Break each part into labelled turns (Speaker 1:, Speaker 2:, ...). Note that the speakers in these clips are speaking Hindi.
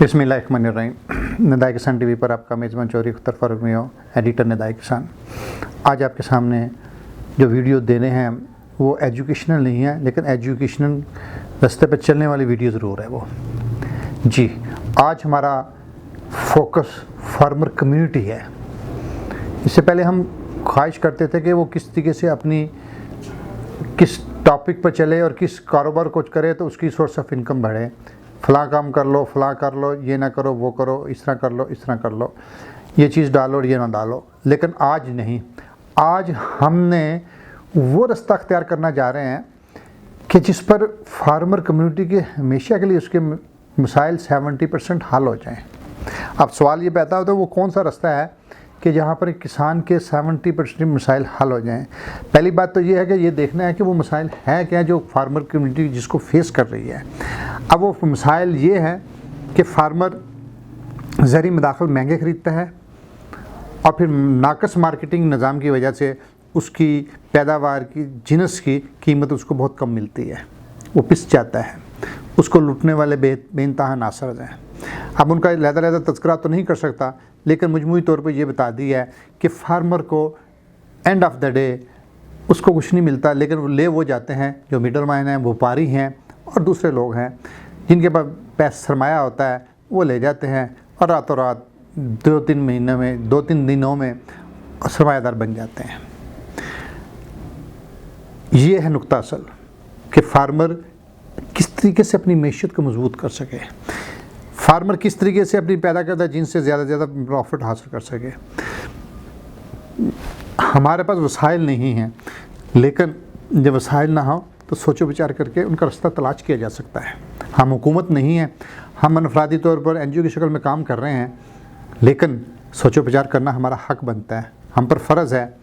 Speaker 1: बिस्मिल्लाहिर्रहमानिर्रहीम। निदाए किसान टीवी पर आपका मेज़बान चौधरी अख्तर फारूक मियां, एडिटर निदाए किसान। आज आपके सामने जो वीडियो दे रहे हैं वो एजुकेशनल नहीं है, लेकिन एजुकेशनल रास्ते पर चलने वाली वीडियो ज़रूर है वो जी। आज हमारा फोकस फार्मर कम्युनिटी है। इससे पहले हम ख्वाहिश करते थे कि वो किस तरीके से अपनी किस टॉपिक पर चले और किस कारोबार को करे तो उसकी सोर्स ऑफ इनकम बढ़े। फ़लाँ काम कर लो, फ़लाँ कर लो, ये ना करो, वो करो, इस तरह कर लो, इस तरह कर लो, ये चीज़ डालो और ये ना डालो। लेकिन आज नहीं, आज हमने वो रास्ता अख्तियार करना जा रहे हैं कि जिस पर फार्मर कम्युनिटी के हमेशा के लिए उसके मसाइल 70% हल हो जाएं। अब सवाल ये पैदा होता है वो कौन सा रास्ता है कि जहाँ पर किसान के 70% मसाइल हल हो जाएं। पहली बात तो ये है कि ये देखना है कि वो मसाइल हैं क्या जो फार्मर कम्युनिटी जिसको फेस कर रही है। अब वो मसाइल ये हैं कि फार्मर ज़रूरी मदाखिल महंगे ख़रीदता है और फिर नाकस मार्केटिंग निज़ाम की वजह से उसकी पैदावार की जिनस की कीमत उसको बहुत कम मिलती है, वो पिस जाता है। उसको लूटने वाले बेइंतहा नासर हैं। अब उनका लहदा तज़किरा तो नहीं कर सकता, लेकिन मजमूई तौर पर यह बता दिया है कि फार्मर को एंड ऑफ द डे उसको कुछ नहीं मिलता, लेकिन वो जाते हैं जो मिडल मैन हैं, व्यापारी हैं और दूसरे लोग हैं जिनके पास पैसा सरमाया होता है, वो ले जाते हैं और रातों रात 2-3 महीने में 2-3 दिनों में सरमायादार बन जाते हैं। ये है नुक्ता असल कि फार्मर किस तरीके से अपनी मैशियत को मजबूत कर सके, फार्मर किस तरीके से अपनी पैदा करदा जिनस से ज़्यादा से ज़्यादा प्रॉफिट हासिल कर सके। हमारे पास वसाइल नहीं हैं, लेकिन जब वसाइल ना हो तो सोचो विचार करके उनका रास्ता तलाश किया जा सकता है। हम हुकूमत नहीं हैं, हम अनफरादी तौर पर NGO की शक्ल में काम कर रहे हैं, लेकिन सोचो विचार करना हमारा हक़ बनता है। हम पर फ़र्ज़ है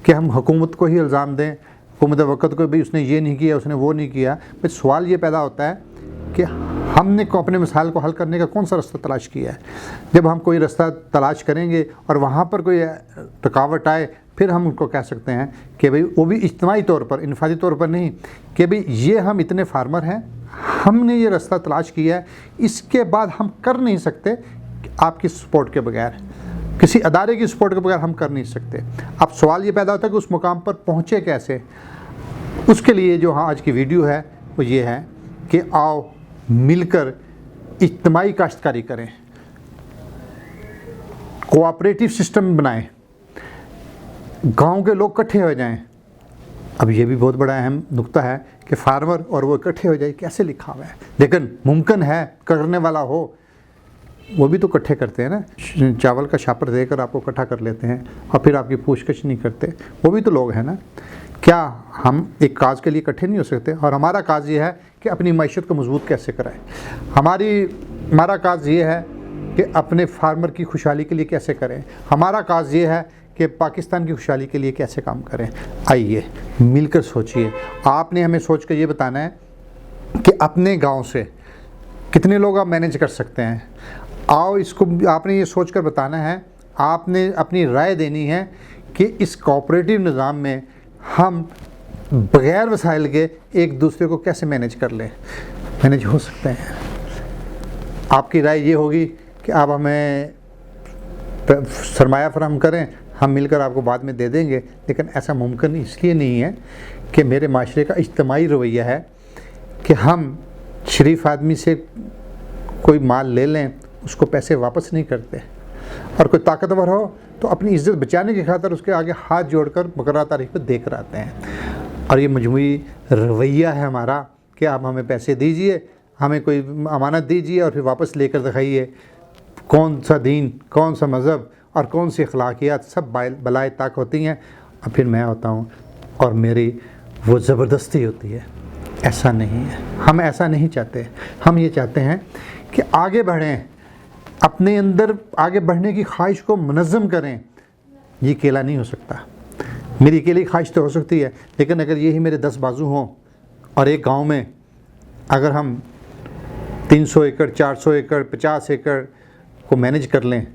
Speaker 1: कि हम हुकूमत को ही इल्ज़ाम दें, हुकूमत वक़्त को भी उसने ये नहीं किया, उसने वो नहीं किया। फिर सवाल ये पैदा होता है कि हमने को अपने मसाइल को हल करने का कौन सा रास्ता तलाश किया है। जब हम कोई रास्ता तलाश करेंगे और वहाँ पर कोई रुकावट आए, फिर हम उनको कह सकते हैं कि भाई वो भी इज्तिमाई तौर पर, इनफरादी तौर पर नहीं, कि भाई ये हम इतने फार्मर हैं, हमने ये रास्ता तलाश किया है, इसके बाद हम कर नहीं सकते आपकी सपोर्ट के बगैर, किसी अदारे की सपोर्ट के बगैर हम कर नहीं सकते। अब सवाल ये पैदा होता है कि उस मुकाम पर पहुँचे कैसे। उसके लिए जो आज की वीडियो है वो ये है कि आओ मिलकर इज्तिमाई काश्तकारी करें, कोऑपरेटिव सिस्टम बनाएं, गांव के लोग इकट्ठे हो जाएं। अब ये भी बहुत बड़ा अहम नुक्ता है कि फार्मर और वो इकट्ठे हो जाए, कैसे लिखा हुआ है, लेकिन मुमकिन है करने वाला हो, वो भी तो इकट्ठे करते हैं ना। चावल का छापर देकर आपको इकट्ठा कर लेते हैं और फिर आपकी पूछताछ नहीं करते, वो भी तो लोग हैं ना। क्या हम एक काज के लिए इकट्ठे नहीं हो सकते? और हमारा काज ये है कि अपनी मैशियत को मजबूत कैसे कराएं। हमारा काज ये है कि अपने फार्मर की खुशहाली के लिए कैसे करें। हमारा काज ये है कि पाकिस्तान की खुशहाली के लिए कैसे काम करें। आइए मिलकर सोचिए। आपने हमें सोच कर ये बताना है कि अपने गांव से कितने लोग आप मैनेज कर सकते हैं। आओ इसको आपने ये सोच कर बताना है, आपने अपनी राय देनी है कि इस कोऑपरेटिव निज़ाम में हम बग़ैर वसाइल के एक दूसरे को कैसे मैनेज कर लें। मैनेज हो सकते हैं। आपकी राय ये होगी कि आप हमें सरमाया फराहम करें, हम मिलकर आपको बाद में दे देंगे, लेकिन ऐसा मुमकिन इसलिए नहीं है कि मेरे माशरे का इज्तिमाई रवैया है कि हम शरीफ आदमी से कोई माल ले लें, उसको पैसे वापस नहीं करते, और कोई ताकतवर हो तो अपनी इज़्ज़त बचाने की खातिर उसके आगे हाथ जोड़कर मुकर्रर तारीख पर देकर आते हैं। और ये मजमूई रवैया है हमारा कि आप हमें पैसे दीजिए, हमें कोई अमानत दीजिए और फिर वापस लेकर दिखाइए। कौन सा दीन, कौन सा मज़हब और कौन सी अखलाकियात सब बलाए ताक होती हैं, और फिर मैं होता हूँ और मेरी वो ज़बरदस्ती होती है। ऐसा नहीं है, हम ऐसा नहीं चाहते। हम ये चाहते हैं कि आगे बढ़ें, अपने अंदर आगे बढ़ने की ख्वाहिश को मुनज़्ज़म करें। ये अकेला नहीं हो सकता। मेरी अकेली ख्वाहिश तो हो सकती है, लेकिन अगर यही मेरे 10 बाजू हों और एक गांव में अगर हम 300 एकड़, 400 एकड़, 50 एकड़ को मैनेज कर लें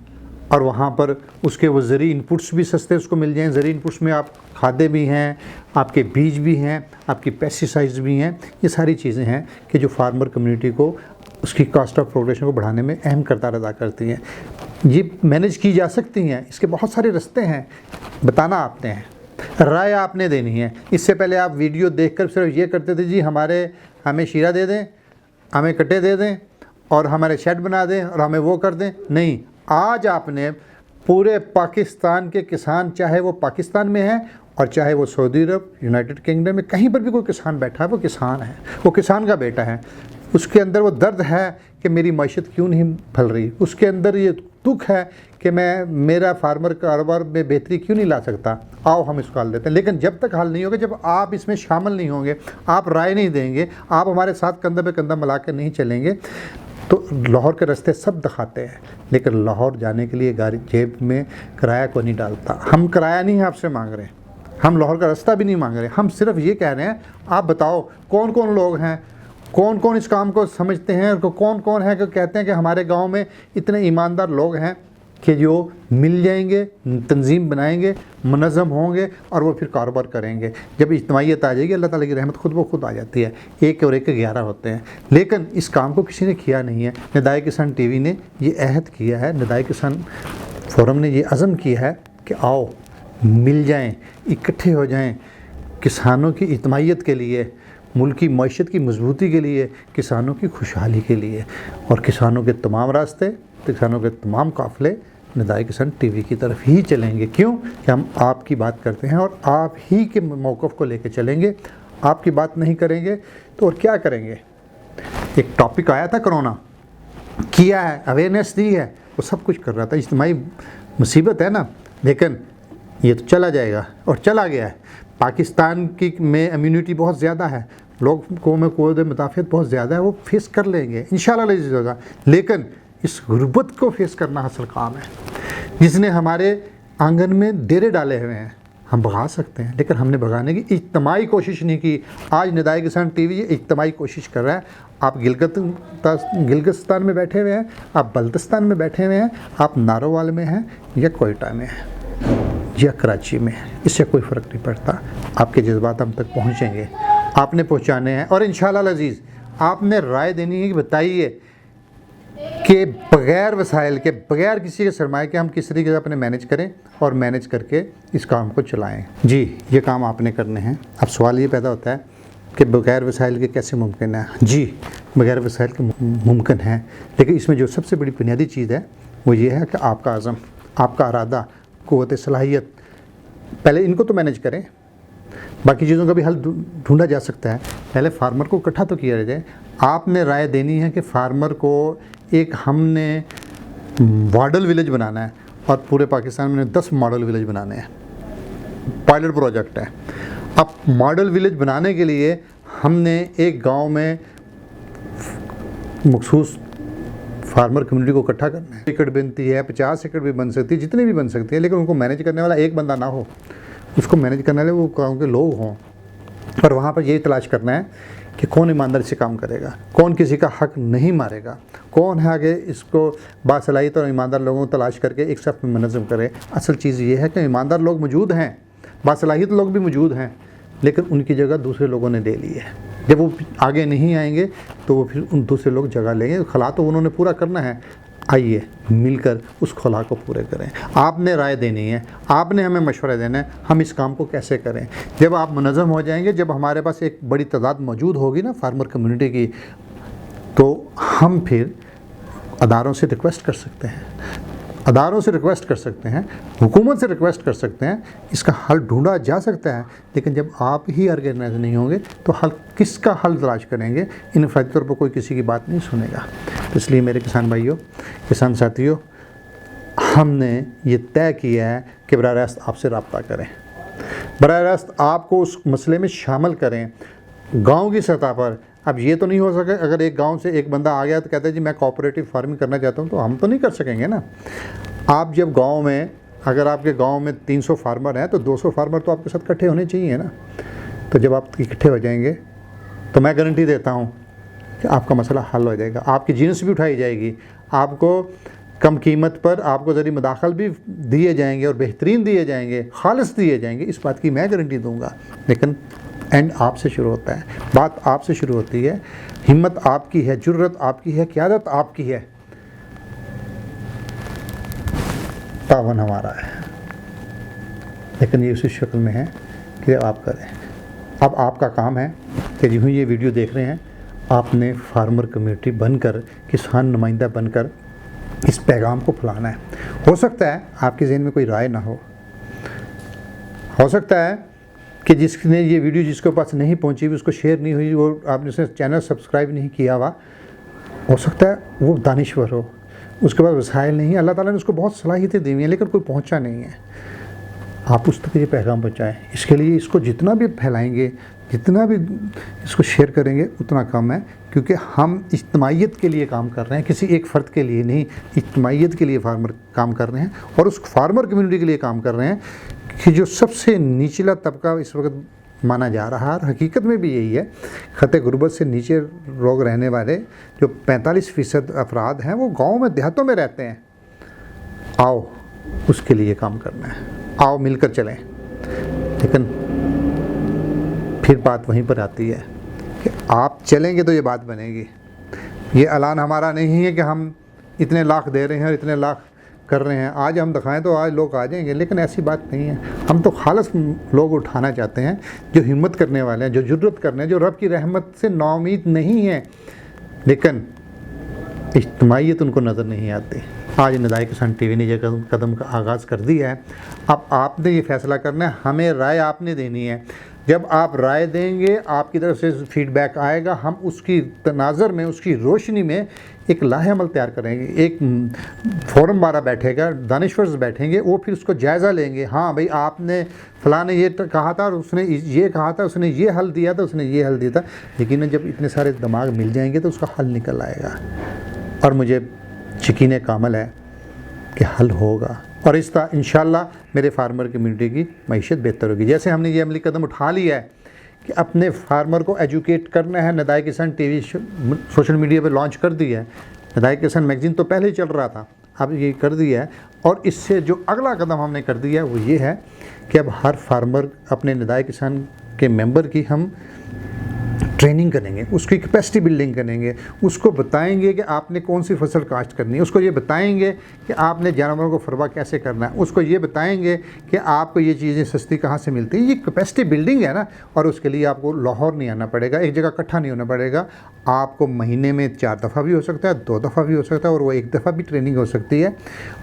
Speaker 1: और वहाँ पर उसके वो ज़रूरी इनपुट्स भी सस्ते उसको मिल जाएँ। ज़रूरी इनपुट्स में आप खादें भी हैं, आपके बीज भी हैं, आपकी पेस्टिसाइड्स भी हैं। ये सारी चीज़ें हैं कि जो फार्मर कम्युनिटी को उसकी कॉस्ट ऑफ प्रोग्रेशन को बढ़ाने में अहम किरदार अदा करती हैं। ये मैनेज की जा सकती हैं, इसके बहुत सारे रास्ते हैं, बताना आपने है, राय आपने देनी है। इससे पहले आप वीडियो देखकर सिर्फ ये करते थे जी हमें शीरा दे दें, हमें कट्टे दे दें और हमारे शेड बना दें और हमें वो कर दें। नहीं, आज आपने पूरे पाकिस्तान के किसान, चाहे वो पाकिस्तान में है और चाहे वो सऊदी अरब, यूनाइटेड किंगडम में, कहीं पर भी कोई किसान बैठा है, वो किसान है, वो किसान का बेटा है। उसके अंदर वो दर्द है कि मेरी मईशत क्यों नहीं फल रही, उसके अंदर ये दुख है कि मेरा फार्मर कारोबार में बेहतरी क्यों नहीं ला सकता। आओ हम इसको हल देते हैं। लेकिन जब तक हल नहीं होगा, जब आप इसमें शामिल नहीं होंगे, आप राय नहीं देंगे, आप हमारे साथ कंधा पे कंधा मिला कर नहीं चलेंगे, तो लाहौर के रास्ते सब दिखाते हैं, लेकिन लाहौर जाने के लिए गाड़ी जेब में किराया को नहीं डालता। हम किराया नहीं आपसे मांग रहे, हम लाहौर का रास्ता भी नहीं मांग रहे, हम सिर्फ ये कह रहे हैं आप बताओ कौन कौन लोग हैं, कौन कौन इस काम को समझते हैं और कौन कौन है कि कहते हैं कि हमारे गांव में इतने ईमानदार लोग हैं कि जो मिल जाएंगे, तंजीम बनाएंगे, मुनज़्ज़म होंगे और वो फिर कारोबार करेंगे। जब इज्तिमाइयत आ जाएगी, अल्लाह ताला की रहमत खुद ब खुद आ जाती है। 1 और 1 के 11 होते हैं, लेकिन इस काम को किसी ने किया नहीं है। निदाए किसान टीवी ने ये अहद किया है, निदाए किसान फोरम ने ये अज़म किया है कि आओ मिल जाएँ, इकट्ठे हो जाएँ, किसानों की इज्तिमाइयत के लिए, मुल्क की मईशत की मजबूती के लिए, किसानों की खुशहाली के लिए। और किसानों के तमाम रास्ते, किसानों के तमाम काफ़िले निदाए किसान टीवी की तरफ ही चलेंगे। क्यों कि हम आपकी बात करते हैं और आप ही के मौक़िफ़ को लेकर चलेंगे। आपकी बात नहीं करेंगे तो और क्या करेंगे। एक टॉपिक आया था, कोरोना किया है, अवेयरनेस दी है, वो सब कुछ कर रहा था। इज्तिमाई मुसीबत है ना, लेकिन ये तो चला जाएगा और चला गया है। पाकिस्तान की में इम्यूनिटी बहुत ज़्यादा है, लोगों में क़ुव्वत मुदाफ़अत बहुत ज़्यादा है, वो फेस कर लेंगे इंशाअल्लाह। लेकिन इस गुर्बत को फेस करना असल काम है, जिसने हमारे आंगन में डेरे डाले हुए हैं। हम भगा सकते हैं, लेकिन हमने भगाने की इज्तिमाई कोशिश नहीं की। आज निदाए किसान टीवी ये इज्तिमाई कोशिश कर रहा है। आप गिलगिस्तान में बैठे हुए हैं, आप बल्तिस्तान में बैठे हुए हैं, आप नारोवाल में हैं या कोयटा में हैं या कराची में, इससे कोई फ़र्क नहीं पड़ता। आपके जज्बात हम तक पहुँचेंगे, आपने पहुँचाने हैं। और इंशाअल्लाह अज़ीज़ आपने राय देनी है कि बताइए कि बग़ैर वसाइल के, बग़ैर किसी के सरमाए के हम किस तरीके से अपने मैनेज करें और मैनेज करके इस काम को चलाएं। जी, ये काम आपने करने हैं। अब सवाल ये पैदा होता है कि बग़ैर वसाइल के कैसे मुमकिन है। जी, बग़ैर वसाइल के मुमकिन है, लेकिन इसमें जो सबसे बड़ी बुनियादी चीज़ है वो ये है कि आपका अज़म, आपका इरादा, क़ुव्वत सलाहियत। पहले इनको तो मैनेज करें, बाकी चीज़ों का भी हल ढूंढा जा सकता है। पहले फार्मर को इकट्ठा तो किया जाए। आपने राय देनी है कि फार्मर को एक हमने मॉडल विलेज बनाना है और पूरे पाकिस्तान में 10 मॉडल विलेज बनाने हैं। पायलट प्रोजेक्ट है। अब मॉडल विलेज बनाने के लिए हमने एक गांव में मखसूस फार्मर कम्युनिटी को इकट्ठा करना है। एकड़ बनती है, 50 एकड़ भी बन सकती है, जितनी भी बन सकती है, लेकिन उनको मैनेज करने वाला एक बंदा ना हो, उसको मैनेज करने वाले वो गाँव के लोग हों। और वहाँ पर यही तलाश करना है कि कौन ईमानदारी से काम करेगा, कौन किसी का हक नहीं मारेगा, कौन है आगे इसको बासलाहियत और ईमानदार लोगों को तलाश करके एक सफ़ में मुनज़्ज़म करे। असल चीज़ ये है कि ईमानदार लोग मौजूद हैं, बासलाहियत लोग भी मौजूद हैं, लेकिन उनकी जगह दूसरे लोगों ने ले ली है। जब वो आगे नहीं आएंगे तो वो फिर उन दूसरे लोग जगह लेंगे। खला तो उन्होंने पूरा करना है, आइए मिलकर उस खला को पूरे करें। आपने राय देनी है, आपने हमें मशवरा देना है हम इस काम को कैसे करें। जब आप मुनज़्ज़म हो जाएंगे, जब हमारे पास एक बड़ी तादाद मौजूद होगी ना फार्मर कम्युनिटी की, तो हम फिर अदारों से रिक्वेस्ट कर सकते हैं, अदारों से रिक्वेस्ट कर सकते हैं, हुकूमत से रिक्वेस्ट कर सकते हैं, इसका हल ढूंढा जा सकता है। लेकिन जब आप ही ऑर्गेनाइज नहीं होंगे तो हल किसका हल तलाश करेंगे। इनफरादी तौर पर कोई किसी की बात नहीं सुनेगा। तो इसलिए मेरे किसान भाइयों, किसान साथियों, हमने ये तय किया है कि बराह रास्त आपसे रब्ता करें, बराह रास्त आपको उस मसले में शामिल करें गाँव की सतह पर। अब ये तो नहीं हो सके अगर एक गांव से एक बंदा आ गया तो कहता है जी मैं कोऑपरेटिव फार्मिंग करना चाहता हूँ, तो हम तो नहीं कर सकेंगे ना। आप जब गांव में, अगर आपके गांव में 300 फार्मर हैं तो 200 फार्मर तो आपके साथ इकट्ठे होने चाहिए ना। तो जब आप इकट्ठे हो जाएंगे तो मैं गारंटी देता हूँ कि आपका मसला हल हो जाएगा, आपकी जिन्स भी उठाई जाएगी, आपको कम कीमत पर आपको ज़रिए मदाखल भी दिए जाएंगे और बेहतरीन दिए जाएंगे, खालिस दिए जाएंगे। इस बात की मैं गारंटी दूँगा। लेकिन एंड आपसे शुरू होता है, बात आपसे शुरू होती है, हिम्मत आपकी है, जुर्रत आपकी है, क़यादत आपकी है, तावन हमारा है, लेकिन ये उसी शक्ल में है कि आप करें। अब आपका काम है कि यूँ ये वीडियो देख रहे हैं, आपने फार्मर कम्युनिटी बनकर, किसान नुमाइंदा बनकर इस पैगाम को फैलाना है। हो सकता है आपके ज़हन में कोई राय ना हो सकता है कि जिसने ये वीडियो जिसके पास नहीं पहुंची, उसको शेयर नहीं हुई, वो आपने उसने चैनल सब्सक्राइब नहीं किया हुआ, हो सकता है वो दानिश्वर हो, उसके पास वसाइल नहीं है, अल्लाह ताला ने उसको बहुत सलाहियतें दी हुई हैं, लेकिन कोई पहुंचा नहीं है। आप उस तक ये पैगाम पहुँचाएँ। इसके लिए इसको जितना भी फैलाएँगे, जितना भी इसको शेयर करेंगे उतना कम है, क्योंकि हम इज्तिमाइयत के लिए काम कर रहे हैं, किसी एक फ़र्द के लिए नहीं, इज्तिमाइयत के लिए फार्मर काम कर रहे हैं और उस फार्मर कम्युनिटी के लिए काम कर रहे हैं कि जो सबसे निचला तबका इस वक्त माना जा रहा है। और हकीकत में भी यही है, खते गुर्बत से नीचे लोग रहने वाले जो 45% अफराद हैं वो गाँव में, देहातों में रहते हैं। आओ उसके लिए काम करना है, आओ मिलकर चलें। लेकिन फिर बात वहीं पर आती है कि आप चलेंगे तो ये बात बनेगी। ये ऐलान हमारा नहीं है कि हम इतने लाख दे रहे हैं और इतने लाख कर रहे हैं, आज हम दिखाएं तो आज लोग आ जाएंगे, लेकिन ऐसी बात नहीं है। हम तो खालिस लोग उठाना चाहते हैं जो हिम्मत करने वाले हैं, जो जुर्रत करने हैं, जो रब की रहमत से नाउमीद नहीं है, लेकिन इज्तिमाइयत उनको नज़र नहीं आती। आज निदाए किसान टीवी ने ये कदम का आगाज़ कर दिया है। अब आपने ये फ़ैसला करना है, हमें राय आपने देनी है। जब आप राय देंगे, आपकी तरफ से फीडबैक आएगा, हम उसकी तनाज़र में, उसकी रोशनी में एक लाहेअमल तैयार करेंगे। एक फोरम बारा बैठेगा, दानिश्वर्स बैठेंगे, वो फिर उसको जायज़ा लेंगे। हाँ भाई, आपने फ़लाँ ने ये कहा था और उसने ये कहा था, उसने ये हल दिया था, उसने ये हल दिया था। लेकिन जब इतने सारे दिमाग मिल जाएंगे तो उसका हल निकल आएगा और मुझे यकीन कामल है कि हल होगा। और इस तरह इंशाअल्लाह मेरे फार्मर कम्युनिटी की मईशत बेहतर होगी। जैसे हमने ये अमली कदम उठा लिया है कि अपने फार्मर को एजुकेट करना है, निदाए किसान टीवी सोशल मीडिया पे लॉन्च कर दिया है। निदाए किसान मैगज़ीन तो पहले ही चल रहा था, अब ये कर दिया है। और इससे जो अगला कदम हमने कर दिया है वो ये है कि अब हर फार्मर, अपने निदाए किसान के मेंबर की हम ट्रेनिंग करेंगे, उसकी कैपेसिटी बिल्डिंग करेंगे, उसको बताएंगे कि आपने कौन सी फसल काश्त करनी है, उसको ये बताएंगे कि आपने जानवरों को फरवा कैसे करना है, उसको ये बताएंगे कि आपको ये चीज़ें सस्ती कहाँ से मिलती हैं। ये कैपेसिटी बिल्डिंग है ना। और उसके लिए आपको लाहौर नहीं आना पड़ेगा, एक जगह इकट्ठा नहीं होना पड़ेगा। आपको महीने में 4 दफ़ा भी हो सकता है, 2 दफ़ा भी हो सकता है, और वो 1 दफ़ा भी ट्रेनिंग हो सकती है।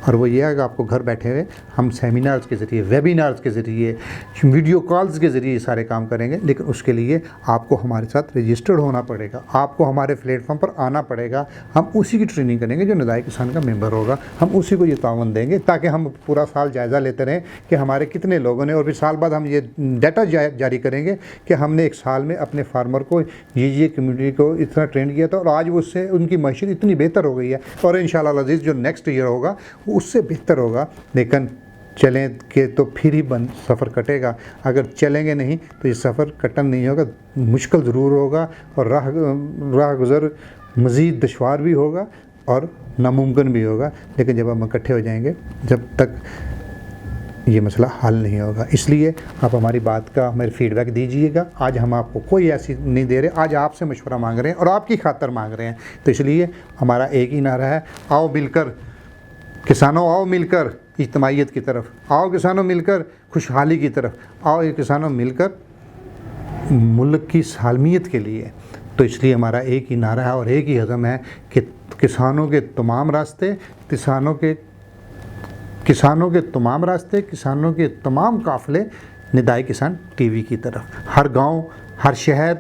Speaker 1: और वो ये है कि आपको घर बैठे हुए हम सेमिनार्स के ज़रिए, वेबिनार्स के ज़रिए, वीडियो कॉल्स के ज़रिए सारे काम करेंगे। लेकिन उसके लिए आपको हमारे साथ रजिस्टर्ड होना पड़ेगा, आपको हमारे प्लेटफॉर्म पर आना पड़ेगा। हम उसी की ट्रेनिंग करेंगे जो निदाए किसान का मेंबर होगा, हम उसी को ये तावन देंगे ताकि हम पूरा साल जायज़ा लेते रहें कि हमारे कितने लोगों ने। और फिर साल बाद हम ये डाटा जारी करेंगे कि हमने एक साल में अपने फार्मर को ये कम्युनिटी को इतना ट्रेन किया था और आज उससे उनकी मईशत इतनी बेहतर हो गई है। और इंशाअल्लाह अज़ीज़ जो नेक्स्ट ईयर होगा वो उससे बेहतर होगा। लेकिन चलें के तो फिर ही सफ़र कटेगा, अगर चलेंगे नहीं तो ये सफ़र कटन नहीं होगा, मुश्किल ज़रूर होगा और राह गुज़र मज़ीद दुश्वार भी होगा और नामुमकिन भी होगा। लेकिन जब हम इकट्ठे हो जाएंगे, जब तक ये मसला हल नहीं होगा। इसलिए आप हमारी बात का हमें फीडबैक दीजिएगा। आज हम आपको कोई ऐसी नहीं दे रहे, आज आपसे मशवरा मांग रहे हैं और आपकी खातर मांग रहे हैं। तो इसलिए हमारा एक ही नारा है, आओ मिलकर किसानों, आओ मिलकर इज्तिमाइयत की तरफ, आओ किसानों मिलकर खुशहाली की तरफ, आओ ये किसानों मिलकर मुल्क की सालमियत के लिए। तो इसलिए हमारा एक ही नारा है और एक ही हज़म है कि किसानों के तमाम रास्ते, किसानों के तमाम काफ़िले निदाए किसान टीवी की तरफ। हर गांव, हर शहर,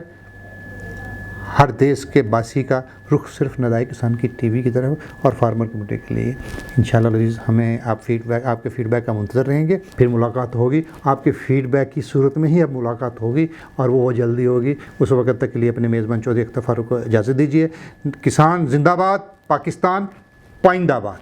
Speaker 1: हर देश के बासी का रुख सिर्फ निदाए किसान की टीवी की तरफ और फार्मर कम्युनिटी के लिए। इंशाअल्लाह अज़ीज़ हमें आपके फ़ीडबैक का मुंतज़र रहेंगे। फिर मुलाकात होगी, आपके फ़ीडबैक की सूरत में ही अब मुलाकात होगी और वो जल्दी होगी। उस वक्त तक के लिए अपने मेज़बान चौधरी अख्तर फारूक को इजाज़त दीजिए। किसान जिंदाबाद, पाकिस्तान पाइंदाबाद।